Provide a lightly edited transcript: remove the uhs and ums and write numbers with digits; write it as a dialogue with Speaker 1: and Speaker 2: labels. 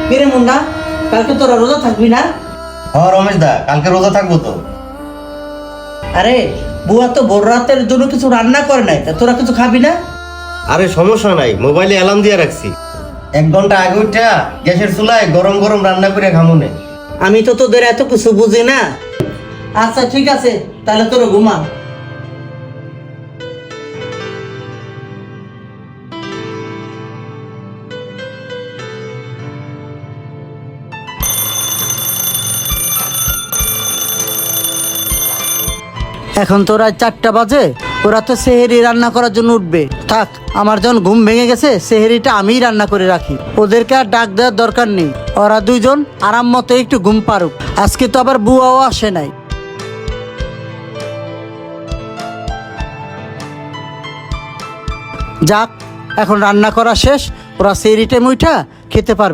Speaker 1: কিরে মুন্না, কালকে তোরা রোজা থাকবি না?
Speaker 2: হ্যাঁ রমেশ দা, কালকে রোজা থাকবো তো।
Speaker 1: আরে বুয়া তো ভোর রাতের জন্য কিছু রান্না করে নাই, তা তোরা কিছু খাবি না?
Speaker 2: আরে সমস্যা নাই, মোবাইলে অ্যালার্ম দিয়ে রাখছি। 1 ঘন্টা আগে উঠা গ্যাসের চুলায় গরম গরম রান্না করে খামুনে।
Speaker 1: আমি তো তোদের এত কিছু বুঝি না। আচ্ছা ঠিক আছে, তাহলে তোরা ঘুমা। এখন তো রাত 4টা বাজে, ওরা তো সেহেরি রান্না করার জন্য উঠবে। থাক, আমার যখন ঘুম ভেঙে গেছে, সেহেরিটা আমিই রান্না করে রাখি। ওদেরকে আর ডাক দেওয়ার দরকার নেই, ওরা দুইজন আরাম মতো একটু ঘুম পারুক। আজকে তো আবার বুয়াও আসে নাই। যাক, এখন রান্না করা শেষ, ওরা সেহেরি টাইম উঠা খেতে পারবে।